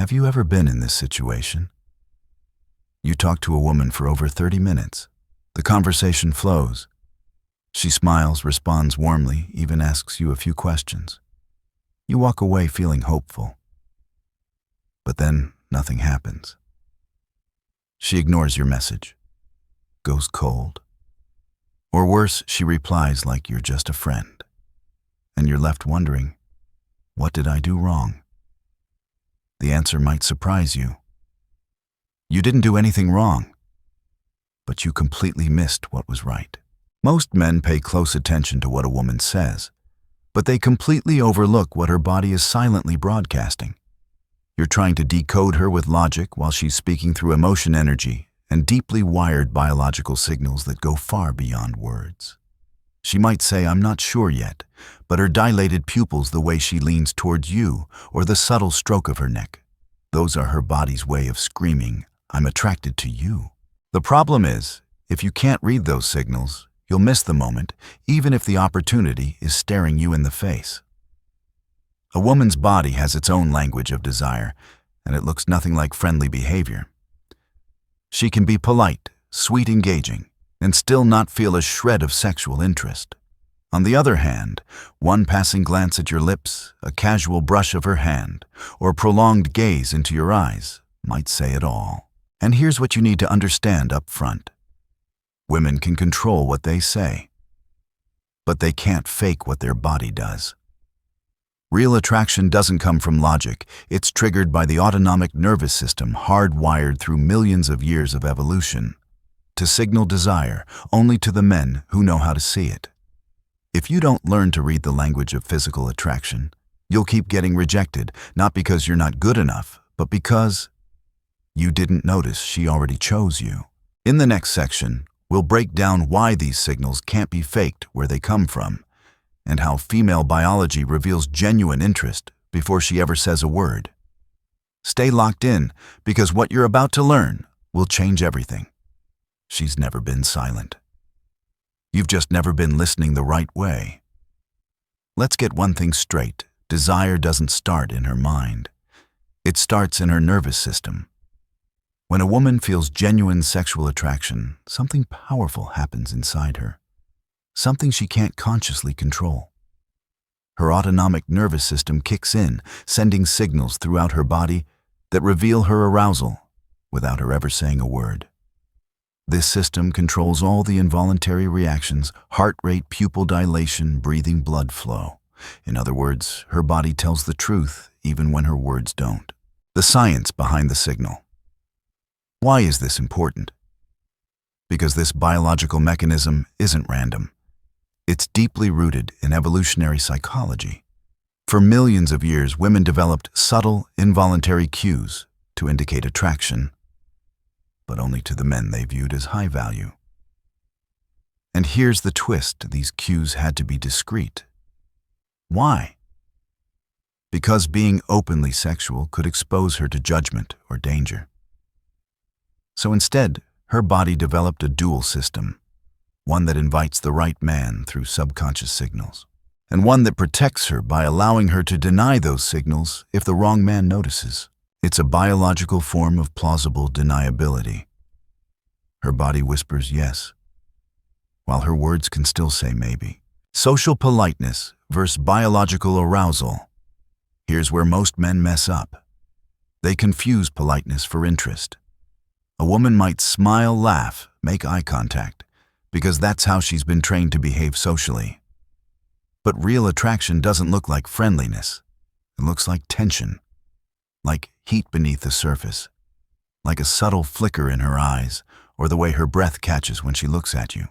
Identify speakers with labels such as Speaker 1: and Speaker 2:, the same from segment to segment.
Speaker 1: Have you ever been in this situation? You talk to a woman for over 30 minutes. The conversation flows. She smiles, responds warmly, even asks you a few questions. You walk away feeling hopeful. But then nothing happens. She ignores your message, goes cold. Or worse, she replies like you're just a friend. And you're left wondering, what did I do wrong? The answer might surprise you. You didn't do anything wrong, but you completely missed what was right. Most men pay close attention to what a woman says, but they completely overlook what her body is silently broadcasting. You're trying to decode her with logic while she's speaking through emotion energy and deeply wired biological signals that go far beyond words. She might say, "I'm not sure yet," but her dilated pupils, the way she leans towards you, or the subtle stroke of her neck, those are her body's way of screaming, "I'm attracted to you." The problem is, if you can't read those signals, you'll miss the moment, even if the opportunity is staring you in the face. A woman's body has its own language of desire, and it looks nothing like friendly behavior. She can be polite, sweet, engaging, and still not feel a shred of sexual interest. On the other hand, one passing glance at your lips, a casual brush of her hand, or prolonged gaze into your eyes might say it all. And here's what you need to understand up front. Women can control what they say, but they can't fake what their body does. Real attraction doesn't come from logic. It's triggered by the autonomic nervous system hardwired through millions of years of evolution to signal desire only to the men who know how to see it. If you don't learn to read the language of physical attraction, you'll keep getting rejected, not because you're not good enough, but because you didn't notice she already chose you. In the next section, we'll break down why these signals can't be faked where they come from, and how female biology reveals genuine interest before she ever says a word. Stay locked in, because what you're about to learn will change everything. She's never been silent. You've just never been listening the right way. Let's get one thing straight. Desire doesn't start in her mind. It starts in her nervous system. When a woman feels genuine sexual attraction, something powerful happens inside her. Something she can't consciously control. Her autonomic nervous system kicks in, sending signals throughout her body that reveal her arousal without her ever saying a word. This system controls all the involuntary reactions, heart rate, pupil dilation, breathing, blood flow. In other words, her body tells the truth even when her words don't. The science behind the signal. Why is this important? Because this biological mechanism isn't random. It's deeply rooted in evolutionary psychology. For millions of years, women developed subtle, involuntary cues to indicate attraction, but only to the men they viewed as high value. And here's the twist: these cues had to be discreet. Why? Because being openly sexual could expose her to judgment or danger. So instead, her body developed a dual system, one that invites the right man through subconscious signals, and one that protects her by allowing her to deny those signals if the wrong man notices. It's a biological form of plausible deniability. Her body whispers yes, while her words can still say maybe. Social politeness versus biological arousal. Here's where most men mess up. They confuse politeness for interest. A woman might smile, laugh, make eye contact, because that's how she's been trained to behave socially. But real attraction doesn't look like friendliness. It looks like tension, like heat beneath the surface, like a subtle flicker in her eyes, or the way her breath catches when she looks at you.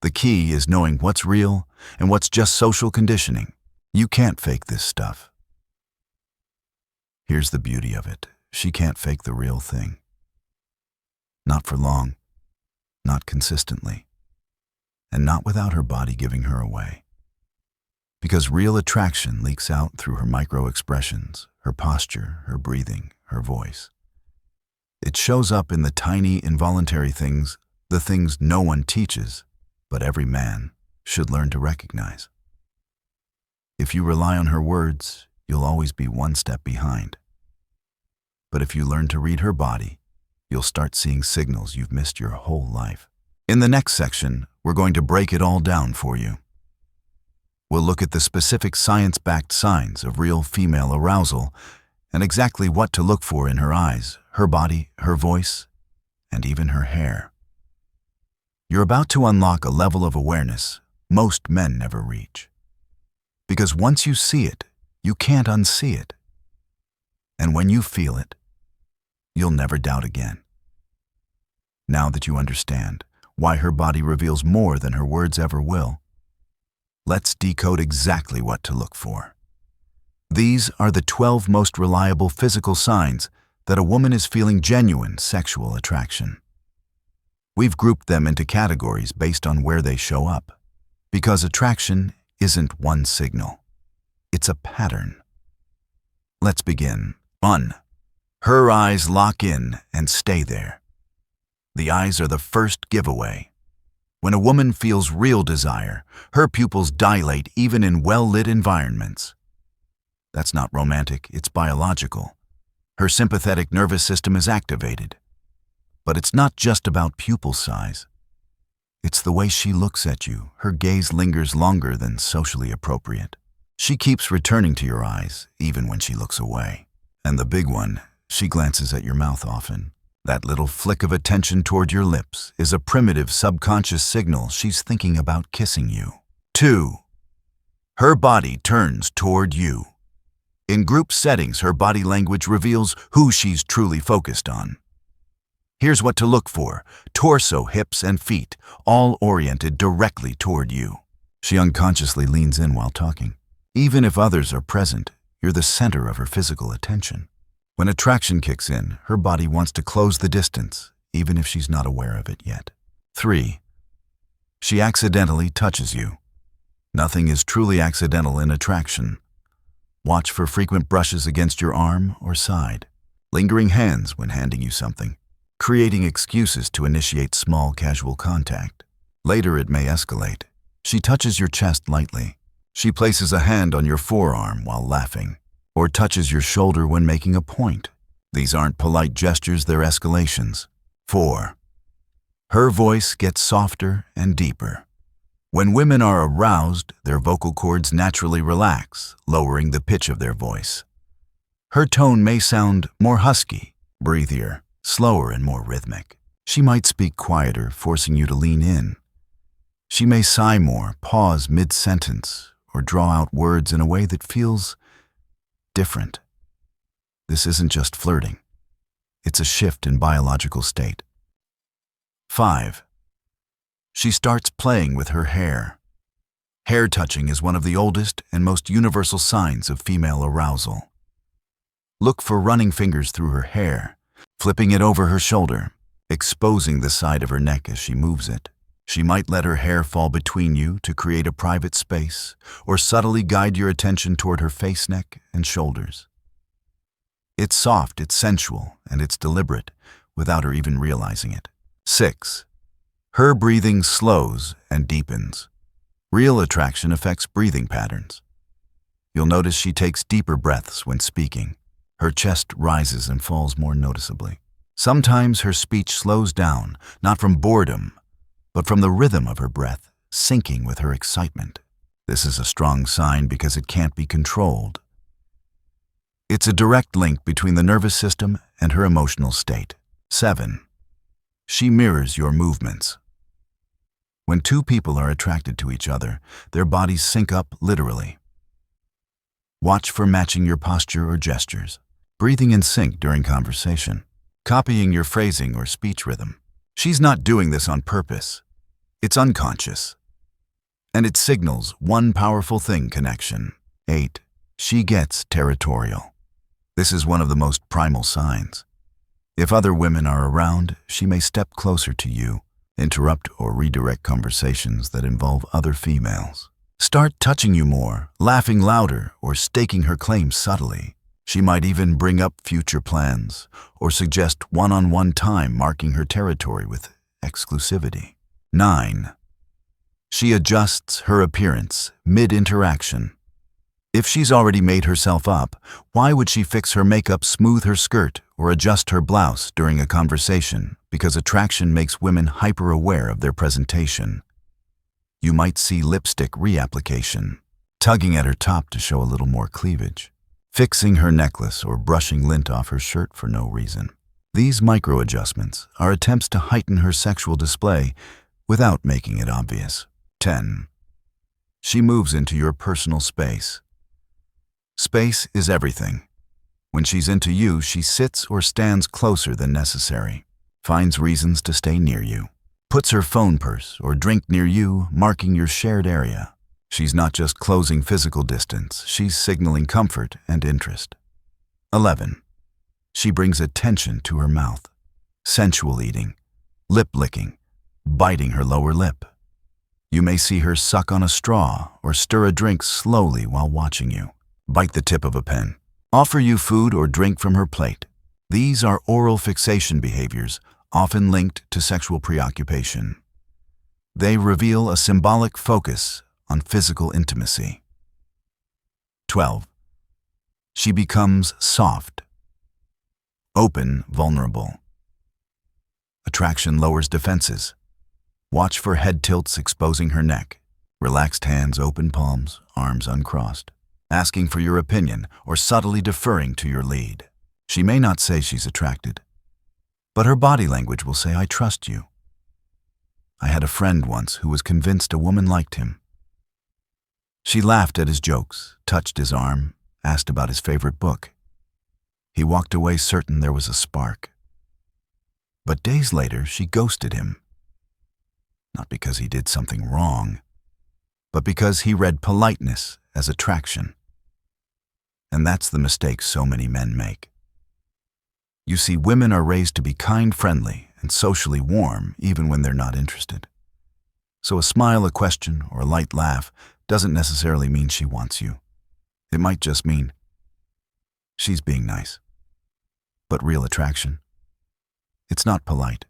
Speaker 1: The key is knowing what's real and what's just social conditioning. You can't fake this stuff. Here's the beauty of it. She can't fake the real thing. Not for long, not consistently, and not without her body giving her away. Because real attraction leaks out through her micro-expressions, her posture, her breathing, her voice. It shows up in the tiny, involuntary things, the things no one teaches, but every man should learn to recognize. If you rely on her words, you'll always be one step behind. But if you learn to read her body, you'll start seeing signals you've missed your whole life. In the next section, we're going to break it all down for you. We'll look at the specific science-backed signs of real female arousal and exactly what to look for in her eyes, her body, her voice, and even her hair. You're about to unlock a level of awareness most men never reach. Because once you see it, you can't unsee it. And when you feel it, you'll never doubt again. Now that you understand why her body reveals more than her words ever will, let's decode exactly what to look for. These are the 12 most reliable physical signs that a woman is feeling genuine sexual attraction. We've grouped them into categories based on where they show up, because attraction isn't one signal. It's a pattern. Let's begin. 1. Her eyes lock in and stay there. The eyes are the first giveaway. When a woman feels real desire, her pupils dilate even in well-lit environments. That's not romantic, it's biological. Her sympathetic nervous system is activated. But it's not just about pupil size. It's the way she looks at you. Her gaze lingers longer than socially appropriate. She keeps returning to your eyes, even when she looks away. And the big one, she glances at your mouth often. That little flick of attention toward your lips is a primitive subconscious signal she's thinking about kissing you. 2. Her body turns toward you. In group settings, her body language reveals who she's truly focused on. Here's what to look for: torso, hips, and feet, all oriented directly toward you. She unconsciously leans in while talking. Even if others are present, you're the center of her physical attention. When attraction kicks in, her body wants to close the distance, even if she's not aware of it yet. 3. She accidentally touches you. Nothing is truly accidental in attraction. Watch for frequent brushes against your arm or side, lingering hands when handing you something, creating excuses to initiate small casual contact. Later it may escalate. She touches your chest lightly. She places a hand on your forearm while laughing, or touches your shoulder when making a point. These aren't polite gestures, they're escalations. 4. Her voice gets softer and deeper. When women are aroused, their vocal cords naturally relax, lowering the pitch of their voice. Her tone may sound more husky, breathier, slower, and more rhythmic. She might speak quieter, forcing you to lean in. She may sigh more, pause mid-sentence, or draw out words in a way that feels different. This isn't just flirting. It's a shift in biological state. 5. She starts playing with her hair. Hair touching is one of the oldest and most universal signs of female arousal. Look for running fingers through her hair, flipping it over her shoulder, exposing the side of her neck as she moves it. She might let her hair fall between you to create a private space, or subtly guide your attention toward her face, neck, and shoulders. It's soft, it's sensual, and it's deliberate, without her even realizing it. 6. Her breathing slows and deepens. Real attraction affects breathing patterns. You'll notice she takes deeper breaths when speaking. Her chest rises and falls more noticeably. Sometimes her speech slows down, not from boredom, but from the rhythm of her breath, syncing with her excitement. This is a strong sign because it can't be controlled. It's a direct link between the nervous system and her emotional state. 7. She mirrors your movements. When two people are attracted to each other, their bodies sync up literally. Watch for matching your posture or gestures, breathing in sync during conversation, copying your phrasing or speech rhythm. She's not doing this on purpose. It's unconscious. And it signals one powerful thing: connection. 8. She gets territorial. This is one of the most primal signs. If other women are around, she may step closer to you, interrupt or redirect conversations that involve other females, start touching you more, laughing louder, or staking her claim subtly. She might even bring up future plans or suggest one-on-one time, marking her territory with exclusivity. 9. She adjusts her appearance mid-interaction. If she's already made herself up, why would she fix her makeup, smooth her skirt, or or adjust her blouse during a conversation because attraction makes women hyper-aware of their presentation. You might see lipstick reapplication, tugging at her top to show a little more cleavage, fixing her necklace or brushing lint off her shirt for no reason. These micro-adjustments are attempts to heighten her sexual display without making it obvious. 10. She moves into your personal space. Space is everything. When she's into you, she sits or stands closer than necessary, finds reasons to stay near you, puts her phone purse or drink near you, marking your shared area. She's not just closing physical distance, she's signaling comfort and interest. 11. She brings attention to her mouth, sensual eating, lip licking, biting her lower lip. You may see her suck on a straw or stir a drink slowly while watching you, bite the tip of a pen, offer you food or drink from her plate. These are oral fixation behaviors, often linked to sexual preoccupation. They reveal a symbolic focus on physical intimacy. 12. She becomes soft, open, vulnerable. Attraction lowers defenses. Watch for head tilts exposing her neck, relaxed hands, open palms, arms uncrossed, asking for your opinion or subtly deferring to your lead. She may not say she's attracted, but her body language will say, "I trust you." I had a friend once who was convinced a woman liked him. She laughed at his jokes, touched his arm, asked about his favorite book. He walked away certain there was a spark. But days later, she ghosted him. Not because he did something wrong, but because he read politeness as attraction. And that's the mistake so many men make. You see, women are raised to be kind, friendly, and socially warm even when they're not interested. So a smile, a question, or a light laugh doesn't necessarily mean she wants you. It might just mean she's being nice. But real attraction, it's not polite.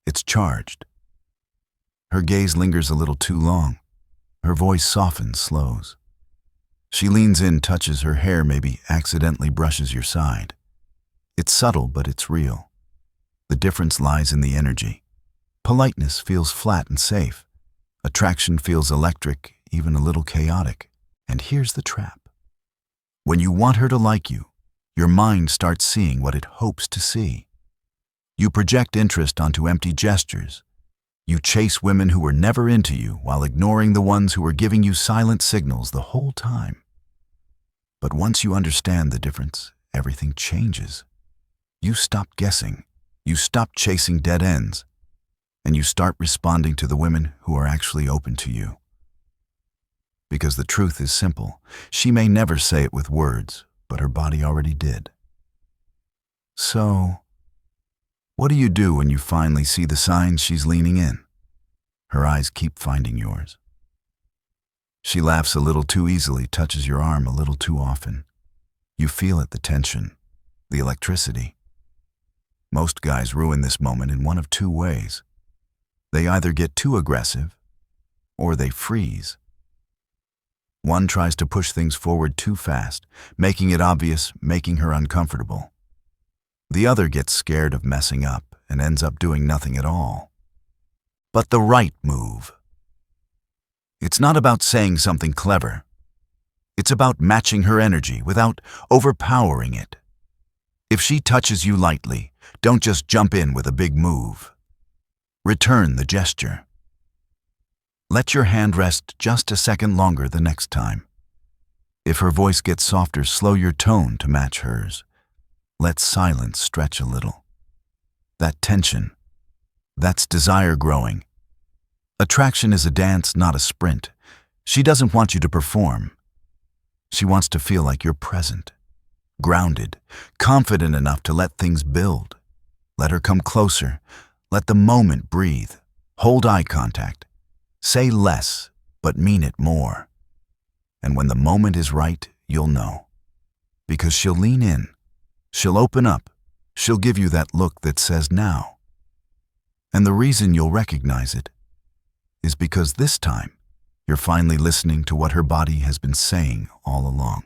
Speaker 1: It's charged. Her gaze lingers a little too long. Her voice softens, slows. She leans in, touches her hair, maybe accidentally brushes your side. It's subtle, but it's real. The difference lies in the energy. Politeness feels flat and safe. Attraction feels electric, even a little chaotic. And here's the trap. When you want her to like you, your mind starts seeing what it hopes to see. You project interest onto empty gestures. You chase women who were never into you while ignoring the ones who were giving you silent signals the whole time. But once you understand the difference, everything changes. You stop guessing. You stop chasing dead ends. And you start responding to the women who are actually open to you. Because the truth is simple. She may never say it with words, but her body already did. So, what do you do when you finally see the signs she's leaning in? Her eyes keep finding yours. She laughs a little too easily, touches your arm a little too often. You feel it, the tension, the electricity. Most guys ruin this moment in one of two ways. They either get too aggressive, or they freeze. One tries to push things forward too fast, making it obvious, making her uncomfortable. The other gets scared of messing up and ends up doing nothing at all. But the right move. It's not about saying something clever. It's about matching her energy without overpowering it. If she touches you lightly, don't just jump in with a big move. Return the gesture. Let your hand rest just a second longer the next time. If her voice gets softer, slow your tone to match hers. Let silence stretch a little. That tension, that's desire growing. Attraction is a dance, not a sprint. She doesn't want you to perform. She wants to feel like you're present, grounded, confident enough to let things build. Let her come closer. Let the moment breathe. Hold eye contact. Say less, but mean it more. And when the moment is right, you'll know. Because she'll lean in. She'll open up. She'll give you that look that says now. And the reason you'll recognize it is because this time you're finally listening to what her body has been saying all along.